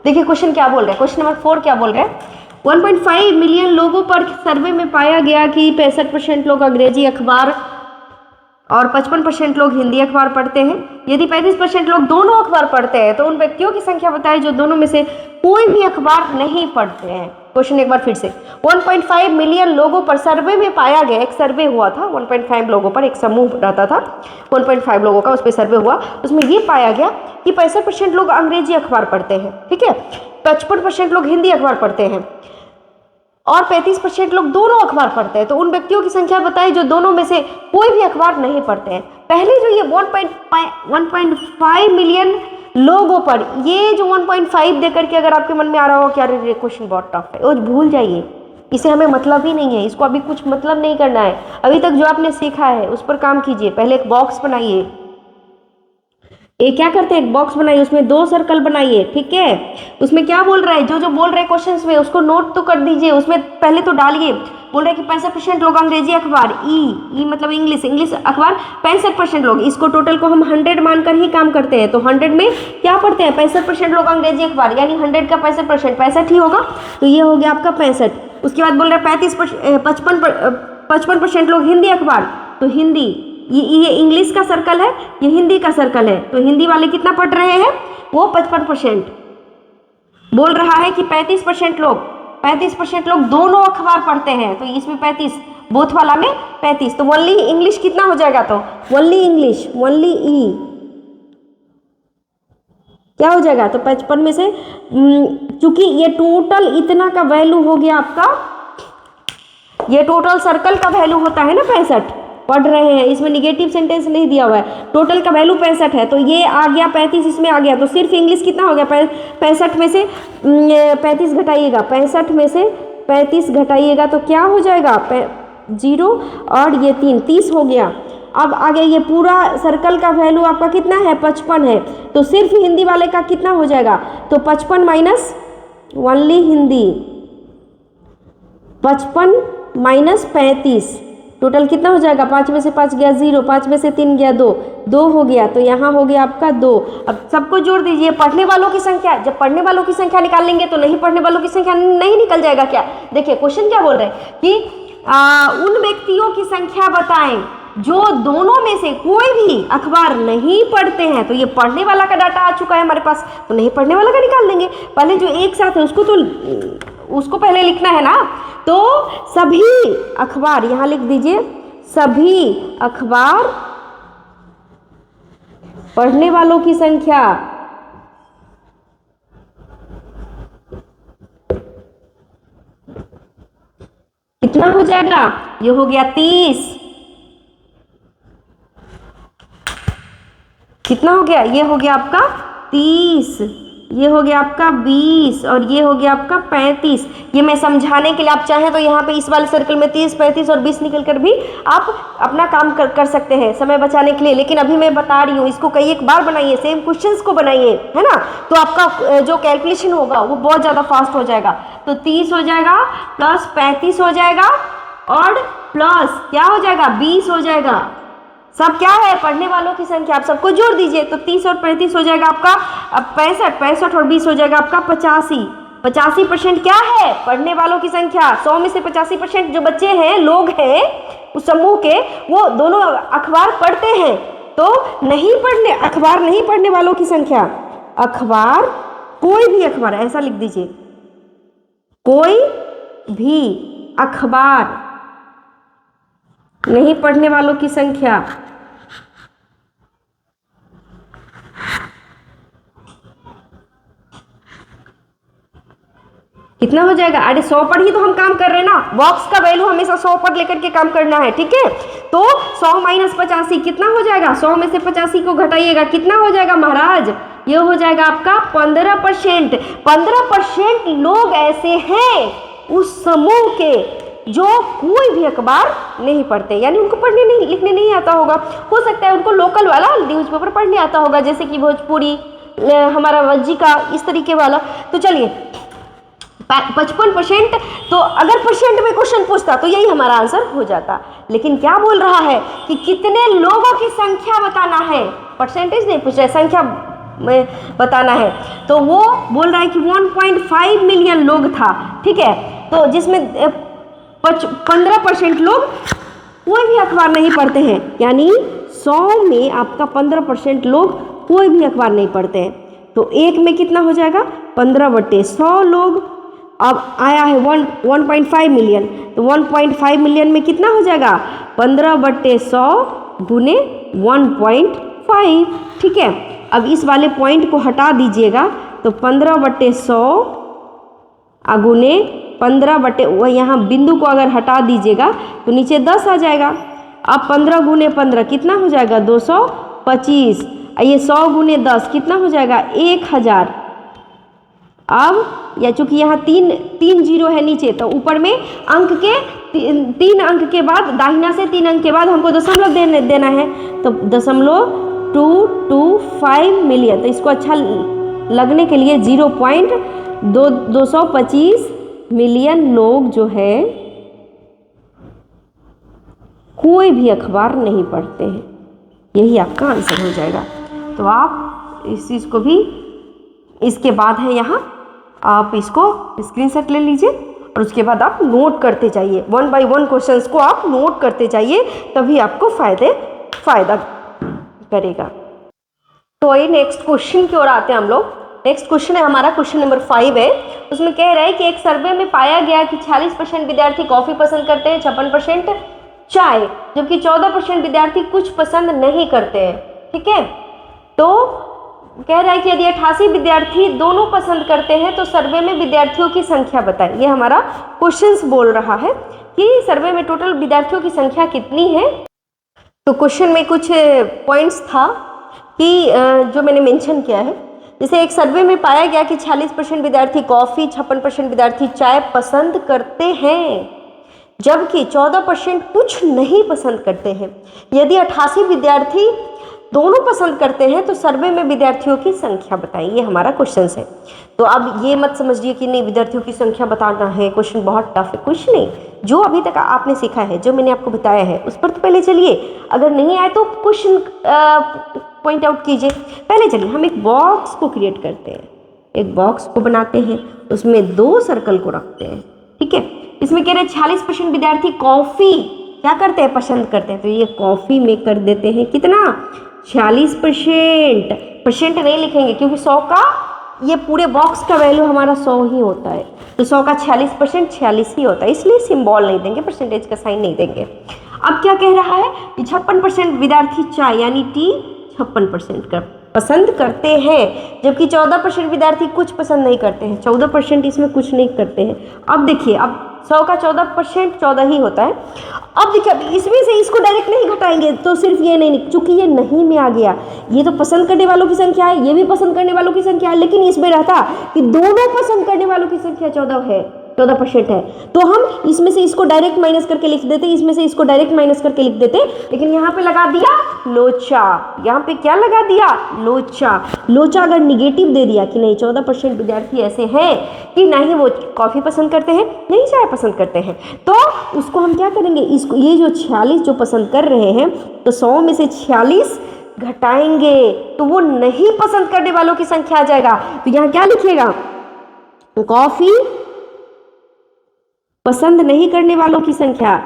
देखिए क्वेश्चन क्या बोल रहे हैं, क्वेश्चन नंबर 4 क्या बोल रहे हैं। 1.5 मिलियन लोगों पर सर्वे में पाया गया कि 65% लोग अंग्रेजी अखबार और 55% लोग हिंदी अखबार पढ़ते हैं। यदि 35% लोग दोनों अखबार पढ़ते हैं तो उन व्यक्तियों की संख्या बताएं जो दोनों में से कोई भी अखबार नहीं पढ़ते हैं। क्वेश्चन एक बार फिर से, 1.5 मिलियन लोगों पर सर्वे में पाया गया, एक सर्वे हुआ था 1.5 लोगों पर, एक समूह रहता था 1.5 लोगों का, उस पर सर्वे हुआ, उसमें ये पाया गया कि 65% लोग अंग्रेजी अखबार पढ़ते हैं, ठीक है, 55% लोग हिंदी अखबार पढ़ते हैं और 35% लोग दोनों अखबार पढ़ते हैं। तो उन व्यक्तियों की संख्या बताएं जो दोनों में से कोई भी अखबार नहीं पढ़ते हैं। पहले जो ये 1.5 मिलियन लोगों पर, ये जो 1.5 दे करके अगर आपके मन में आ रहा हो कि अरे क्वेश्चन बहुत टफ है, वो भूल जाइए, इसे हमें मतलब ही नहीं है, इसको अभी कुछ मतलब नहीं करना है। अभी तक जो आपने सीखा है उस पर काम कीजिए। पहले एक बॉक्स बनाइए, ये क्या करते हैं, एक बॉक्स बनाइए, उसमें 2 सर्कल बनाइए, ठीक है। उसमें क्या बोल रहा है, जो बोल रहे हैं क्वेश्चंस में उसको नोट तो कर दीजिए, उसमें पहले तो डालिए। बोल रहे हैं कि 65% लोग अंग्रेजी अखबार, ई मतलब इंग्लिश अखबार 65% लोग, इसको टोटल को हम 100 मानकर ही काम करते हैं। तो 100 में क्या पढ़ते हैं 65% लोग अंग्रेजी अखबार, यानी 100 का 65%, 65 ही होगा, तो ये हो गया आपका 65। उसके बाद बोल रहे हैं 55% लोग हिंदी अखबार, तो हिंदी, ये इंग्लिश का सर्कल है, ये हिंदी का सर्कल है, तो हिंदी वाले कितना पढ़ रहे हैं, वो 55%। बोल रहा है कि 35% लोग दोनों अखबार पढ़ते हैं, तो इसमें 35, बोथ वाला में 35, तो ओनली इंग्लिश कितना हो जाएगा, तो ओनली इंग्लिश, ओनली ई क्या हो जाएगा, तो 55 में से, चूंकि ये टोटल इतना का वैल्यू हो गया आपका, ये टोटल सर्कल का वैल्यू होता है ना 65, पढ़ रहे हैं, इसमें निगेटिव सेंटेंस नहीं दिया हुआ है, टोटल का वैल्यू 65 है, तो ये आ गया 35, इसमें आ गया, तो सिर्फ इंग्लिश कितना हो गया 65 में से 35 घटाइएगा, 65 में से 35 घटाइएगा तो क्या हो जाएगा 0 और ये 3, 30 हो गया। अब आगे ये पूरा सर्कल का वैल्यू आपका कितना है 55 है, तो सिर्फ हिंदी वाले का कितना हो जाएगा, तो 55 minus only Hindi, 55 minus 35, total कितना हो जाएगा, 5 में से 5 गया 0, 5 में से 3 गया 2, 2 हो गया, तो यहाँ हो गया आपका 2। अब सबको जोड़ दीजिए, पढ़ने वालों की संख्या, जब पढ़ने वालों की संख्या निकाल लेंगे तो नहीं पढ़ने वालों की संख्या नहीं निकल जाएगा क्या। देखिए क्वेश्चन क्या बोल रहे हैं कि उन व्यक्तियों की संख्या बताएं जो दोनों में से कोई भी अखबार नहीं पढ़ते हैं। तो ये पढ़ने वाला का डाटा आ चुका है हमारे पास, तो नहीं पढ़ने वाला का निकाल देंगे। पहले जो एक साथ है उसको पहले लिखना है ना, तो सभी अखबार, यहां लिख दीजिए सभी अखबार पढ़ने वालों की संख्या कितना हो जाएगा, ये हो गया 30, कितना हो गया, ये हो गया आपका 30, ये हो गया आपका 20 और ये हो गया आपका 35। ये मैं समझाने के लिए, आप चाहें तो यहाँ पे इस वाले सर्कल में 30, 35 और 20 निकल कर भी आप अपना काम कर सकते हैं समय बचाने के लिए। लेकिन अभी मैं बता रही हूँ, इसको कई एक बार बनाइए, सेम क्वेश्चंस को बनाइए, है ना, तो आपका जो कैलकुलेशन होगा वो बहुत ज़्यादा फास्ट हो जाएगा। तो 30 हो जाएगा प्लस 35 हो जाएगा और प्लस क्या हो जाएगा, 20 हो जाएगा। सब क्या है, पढ़ने वालों की संख्या, आप सबको जोड़ दीजिए तो 30 और 35 हो जाएगा आपका 65, 65 और 20 हो जाएगा आपका 85। 85% क्या है, पढ़ने वालों की संख्या। 100 में से 85% जो बच्चे हैं, लोग हैं उस समूह के, वो दोनों अखबार पढ़ते हैं। तो अखबार नहीं पढ़ने वालों की संख्या, अखबार, कोई भी अखबार, ऐसा लिख दीजिए, कोई भी अखबार नहीं पढ़ने वालों की संख्या। कितना हो जाएगा, अरे 100 पर ही तो हम काम कर रहे हैं ना, बॉक्स का वैल्यू हमेशा 100 पर लेकर के काम करना है, ठीक है। तो 100 माइनस 85 कितना हो जाएगा, 100 में से 85 को घटाइएगा, कितना हो जाएगा महाराज, ये हो जाएगा आपका 15%। 15% लोग ऐसे हैं उस समूह के जो कोई भी अखबार नहीं पढ़ते, यानी उनको पढ़ने नहीं लिखने नहीं आता होगा। हो सकता है उनको लोकल वाला न्यूज़पेपर पढ़ने आता होगा, जैसे कि भोजपुरी, हमारा वज्जी का, इस तरीके वाला। तो चलिए 55%, तो अगर परसेंट में क्वेश्चन पूछता तो यही हमारा आंसर हो जाता। लेकिन क्या बोल रहा है कि कितने लोगों की संख्या बताना है, परसेंटेज नहीं पूछ रहा है, संख्या में बताना है। तो वो बोल रहा है कि 1.5 मिलियन लोग था, ठीक है। तो जिसमें 15% लोग कोई भी अखबार नहीं पढ़ते हैं, यानी 100 में आपका 15% लोग कोई भी अखबार नहीं पढ़ते हैं। तो एक में कितना हो जाएगा, 15/100 लोग। अब आया है 1.5 मिलियन, तो 1.5 मिलियन में कितना हो जाएगा, 15/100 गुने 1.5, ठीक है। अब इस वाले पॉइंट को हटा दीजिएगा, तो 15/100 गुने 15 वो यहाँ बिंदु को अगर हटा दीजिएगा तो नीचे 10 आ जाएगा। अब 15 गुने 15 कितना हो जाएगा, 225। ये 100 गुने 10 कितना हो जाएगा, 1000। अब या चूंकि यहाँ तीन जीरो है नीचे, तो ऊपर में अंक के 3 अंक के बाद, दाहिना से 3 अंक के बाद हमको दशमलव देना है, तो 0.225 मिलियन। तो इसको अच्छा लगने के लिए 0.225 मिलियन लोग जो है कोई भी अखबार नहीं पढ़ते हैं, यही आपका आंसर हो जाएगा। तो आप इस चीज़ को भी, इसके बाद है यहाँ, आप इसको स्क्रीनशॉट ले लीजिए और उसके बाद आप नोट करते जाइए, 1 बाय 1 क्वेश्चंस को आप नोट करते जाइए, तभी आपको फायदा करेगा। तो ये नेक्स्ट क्वेश्चन की ओर आते हैं हम लोग। नेक्स्ट क्वेश्चन है हमारा, क्वेश्चन नंबर 5 है। उसमें कह रहा है कि एक सर्वे में पाया गया कि 46% विद्यार्थी कॉफ़ी पसंद करते हैं, 56% चाय, जबकि 14% विद्यार्थी कुछ पसंद नहीं करते हैं, ठीक है। तो कह रहा है कि यदि 88 विद्यार्थी दोनों पसंद करते हैं तो सर्वे में विद्यार्थियों की संख्या बताएं। ये हमारा क्वेश्चंस बोल रहा है कि सर्वे में टोटल विद्यार्थियों की संख्या कितनी है। तो क्वेश्चन में कुछ पॉइंट्स था कि जो मैंने मेंशन किया है, जैसे एक सर्वे में पाया गया कि 46% विद्यार्थी कॉफ़ी, 56% विद्यार्थी चाय पसंद करते हैं, जबकि 14% कुछ नहीं पसंद करते हैं। यदि 88 विद्यार्थी दोनों पसंद करते हैं तो सर्वे में विद्यार्थियों की संख्या बताइए, ये हमारा क्वेश्चन है। तो अब ये मत समझिए कि नहीं विद्यार्थियों की संख्या बताना है, क्वेश्चन बहुत टफ है, कुछ नहीं। जो अभी तक आपने सीखा है, जो मैंने आपको बताया है, उस पर तो पहले चलिए। अगर नहीं आए तो क्वेश्चन पॉइंट आउट कीजिए। पहले चलिए हम एक बॉक्स को क्रिएट करते हैं, एक बॉक्स को बनाते हैं, उसमें 2 सर्कल को रखते हैं, ठीक है। इसमें कह रहे हैं 46% विद्यार्थी कॉफ़ी क्या करते हैं, पसंद करते हैं, तो ये कॉफ़ी में कर देते हैं कितना, 46%। परसेंट नहीं लिखेंगे क्योंकि 100 का, ये पूरे बॉक्स का वैल्यू हमारा 100 ही होता है, तो 100 का 46% 46 ही होता है, इसलिए सिंबल नहीं देंगे, परसेंटेज का साइन नहीं देंगे। अब क्या कह रहा है कि 56% विद्यार्थी चाय, यानी टी 56% पसंद करते हैं, जबकि 14% विद्यार्थी कुछ पसंद नहीं करते हैं। 14% इसमें कुछ नहीं करते हैं। अब देखिए, अब 100 का 14% 14 ही होता है। अब देखिए, अब इसमें से इसको डायरेक्ट नहीं घटाएंगे तो सिर्फ ये नहीं, चूंकि ये नहीं में आ गया, ये तो पसंद करने वालों की संख्या है, ये भी पसंद करने वालों की संख्या है, लेकिन इसमें रहता कि दोनों पसंद करने वालों की संख्या 14% है, तो हम इसमें से इसको डायरेक्ट माइनस करके लिख देते, इसमें से इसको डायरेक्ट माइनस करके लिख देते, लेकिन यहाँ पे लगा दिया लोचा। यहाँ पे क्या लगा दिया? लोचा अगर निगेटिव दे दिया कि नहीं 14% विद्यार्थी ऐसे हैं कि नहीं वो कॉफ़ी पसंद करते हैं, नहीं चाय पसंद करते हैं, तो उसको हम क्या करेंगे, इसको ये जो 46 जो पसंद कर रहे हैं, तो 100 में से 46 घटाएंगे तो वो नहीं पसंद करने वालों की संख्या आ जाएगा। तो यहाँ क्या लिखिएगा? कॉफ़ी पसंद नहीं करने वालों की संख्या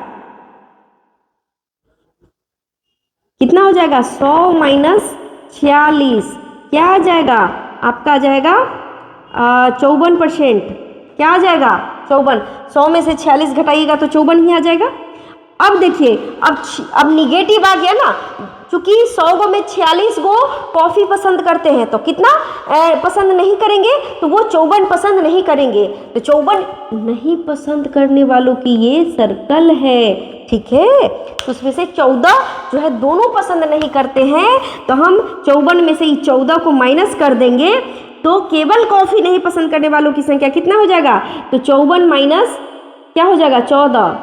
कितना हो जाएगा? 100 माइनस 46 क्या आ जाएगा? आपका आ जाएगा 54%। क्या आ जाएगा? 54। 100 में से 46 घटाइएगा तो 54 ही आ जाएगा। अब देखिए, अब निगेटिव आ गया ना, चूंकि 100 में 46 गो कॉफ़ी पसंद करते हैं, तो कितना पसंद नहीं करेंगे? तो वो 54 पसंद नहीं करेंगे। तो 54 नहीं पसंद करने वालों की ये सर्कल है, ठीक है। तो उसमें से 14 जो है दोनों पसंद नहीं करते हैं, तो हम 54 में से 14 को माइनस कर देंगे, तो केवल कॉफ़ी नहीं पसंद करने वालों की संख्या कितना हो जाएगा? तो 54 माइनस क्या हो जाएगा? 14।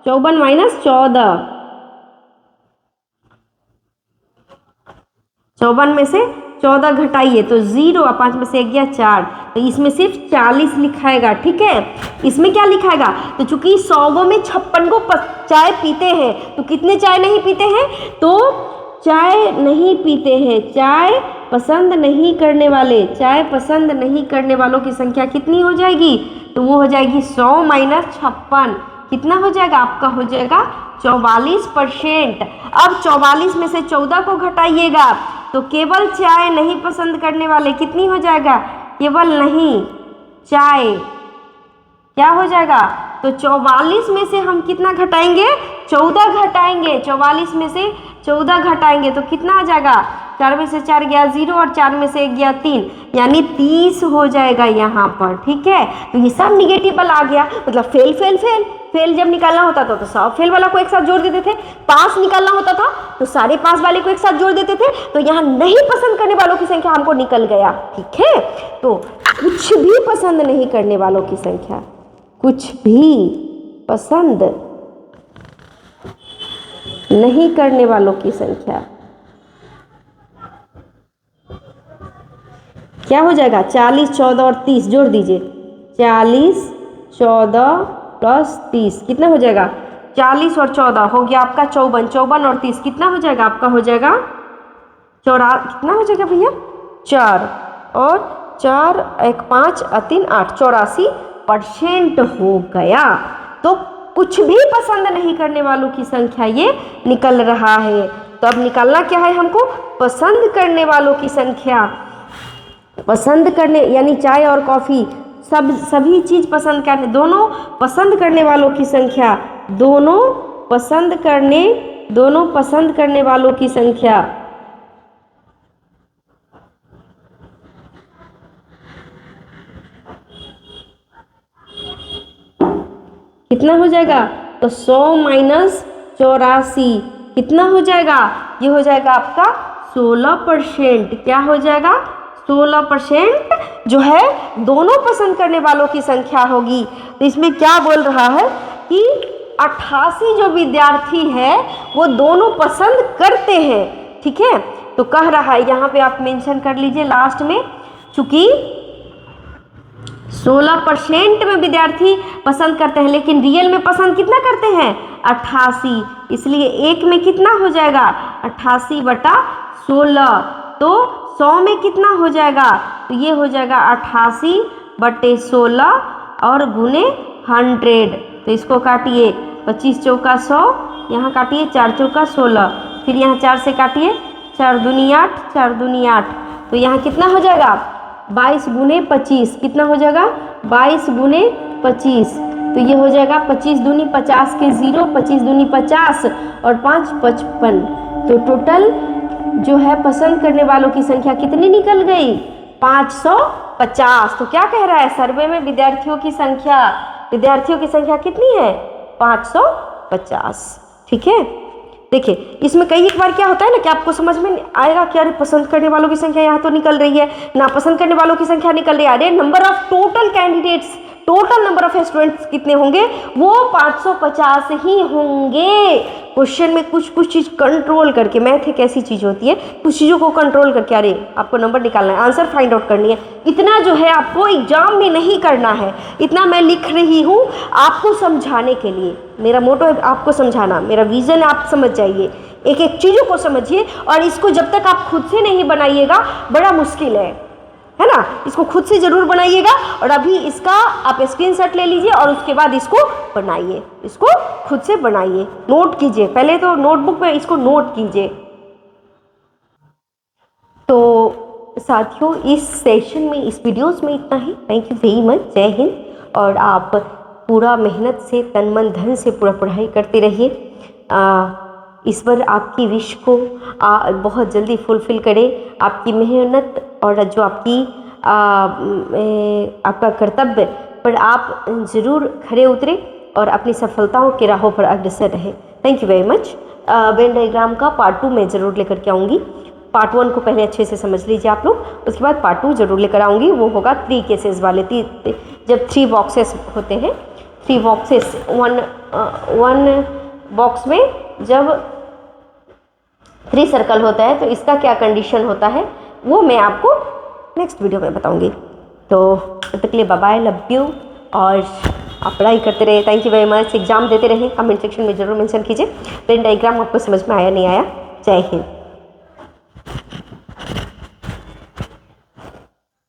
54 माइनस 14, 54 में से 14 घटाइए तो 0, और 5 में से 1 गया 4, तो इसमें सिर्फ 40 लिखाएगा, ठीक है। इसमें क्या लिखाएगा? तो चूंकि 100 में 56 को चाय पीते हैं, तो कितने चाय नहीं पीते हैं? तो चाय नहीं पीते हैं, चाय पसंद नहीं करने वाले, चाय पसंद नहीं करने वालों की संख्या कितनी हो जाएगी? तो वो हो जाएगी 100 माइनस 56, कितना हो जाएगा? आपका हो जाएगा 44%। अब 44 में से 14 को घटाइएगा तो केवल चाय नहीं पसंद करने वाले कितनी हो जाएगा? केवल नहीं चाय क्या हो जाएगा? तो 44 में से हम कितना घटाएंगे? 14 घटाएंगे। 44 में से 14 घटाएंगे तो कितना आ जाएगा? 4 में से 4 गया 0, और 4 में से 1 गया 3, यानी 30 हो जाएगा यहाँ पर, ठीक है। तो ये सब निगेटिव वाला आ गया, मतलब फेल फेल फेल फेल जब निकालना होता था तो सब फेल वाला को एक साथ जोड़ देते थे, पास निकालना होता था तो सारे पास वाले को एक साथ जोड़ देते थे, तो यहाँ नहीं पसंद करने वालों की संख्या हमको निकल गया, ठीक है। तो कुछ भी पसंद नहीं करने वालों की संख्या, कुछ भी पसंद नहीं करने वालों की संख्या क्या हो जाएगा? 40, 14 और 30 जोड़ दीजिए। 40, 14 प्लस 30 कितना हो जाएगा? 40 और 14 हो गया आपका 54। 54 और 30 कितना हो जाएगा? आपका हो जाएगा कितना हो जाएगा भैया? 4 और 4 1 5 3 8 84% हो गया। तो कुछ भी पसंद नहीं करने वालों की संख्या ये निकल रहा है। तो अब निकालना क्या है हमको? पसंद करने वालों की संख्या। पसंद करने यानी चाय और कॉफ़ी सभी चीज़ पसंद करने, दोनों पसंद करने वालों की संख्या, दोनों पसंद करने वालों की संख्या कितना हो जाएगा? तो 100 माइनस 84 कितना हो जाएगा? ये हो जाएगा आपका 16%। क्या हो जाएगा? 16% जो है दोनों पसंद करने वालों की संख्या होगी। तो इसमें क्या बोल रहा है कि 88 जो विद्यार्थी है वो दोनों पसंद करते हैं, ठीक है। तो कह रहा है यहाँ पे आप मेंशन कर लीजिए लास्ट में, चूंकि 16% में विद्यार्थी पसंद करते हैं, लेकिन रियल में पसंद कितना करते हैं? 88, इसलिए एक में कितना हो जाएगा? 88/16। तो 100 में कितना हो जाएगा? तो ये हो जाएगा 88/16 और गुने 100। तो इसको काटिए, 25 चौका 100, यहाँ काटिए 4 चौका 16, फिर यहाँ 4 से काटिए, 4 दूनी 8, 4 दूनी 8, तो यहाँ कितना हो जाएगा? 22 गुने 25 कितना हो जाएगा? 22 गुने 25, तो ये हो जाएगा 25 दूनी 50 के 0, 25 दूनी 50 और 5 55, तो टोटल जो है पसंद करने वालों की संख्या कितनी निकल गई? 550। तो क्या कह रहा है सर्वे में विद्यार्थियों की संख्या कितनी है? 550। ठीक है, देखिए इसमें कई एक बार क्या होता है ना कि आपको समझ में आएगा कि अरे पसंद करने वालों की संख्या यहाँ तो निकल रही है, नापसंद करने वालों की संख्या निकल रही है। अरे number of total candidates, total number of students कितने होंगे? वो 550 ही होंगे। क्वेश्चन में कुछ चीज़ कंट्रोल करके, मैथ एक ऐसी चीज़ होती है, कुछ चीज़ों को कंट्रोल करके अरे आपको नंबर निकालना है, आंसर फाइंड आउट करनी है। इतना जो है आपको एग्जाम में नहीं करना है, इतना मैं लिख रही हूँ आपको समझाने के लिए। मेरा मोटो है आपको समझाना, मेरा विजन है आप समझ जाइए, एक एक चीज़ों को समझिए। और इसको जब तक आप खुद से नहीं बनाइएगा बड़ा मुश्किल है ना। इसको खुद से ज़रूर बनाइएगा। और अभी इसका आप स्क्रीनशॉट ले लीजिए और उसके बाद इसको बनाइए, इसको खुद से बनाइए, नोट कीजिए। पहले तो नोटबुक में इसको नोट कीजिए। तो साथियों इस सेशन में, इस वीडियोस में इतना ही। Thank you very much. जय हिंद। और आप पूरा मेहनत से, तन मन धन से पूरा पढ़ाई करते रहिए। ईश्वर आपकी विश को बहुत जल्दी फुलफिल करे। आपकी मेहनत और जो आपका कर्तव्य पर आप ज़रूर खरे उतरे और अपनी सफलताओं के राहों पर अग्रसर रहे। Thank you very much. Venn diagram का पार्ट 2 मैं ज़रूर लेकर के आऊँगी। पार्ट 1 को पहले अच्छे से समझ लीजिए आप लोग, उसके बाद पार्ट 2 ज़रूर लेकर आऊँगी। वो होगा 3 केसेस वाले। जब 3 बॉक्सेस होते हैं, 3 बॉक्सेस, वन बॉक्स में जब 3 सर्कल होता है तो इसका क्या कंडीशन होता है वो मैं आपको नेक्स्ट वीडियो में बताऊंगी। तो तब तक के लिए बाय बाय, लव यू। और आप पढ़ाई करते रहे। Thank you very much. Exam देते रहें। कमेंट सेक्शन में जरूर मेंशन कीजिए वेन डायग्राम आपको समझ में आया नहीं आया। जय हिंद।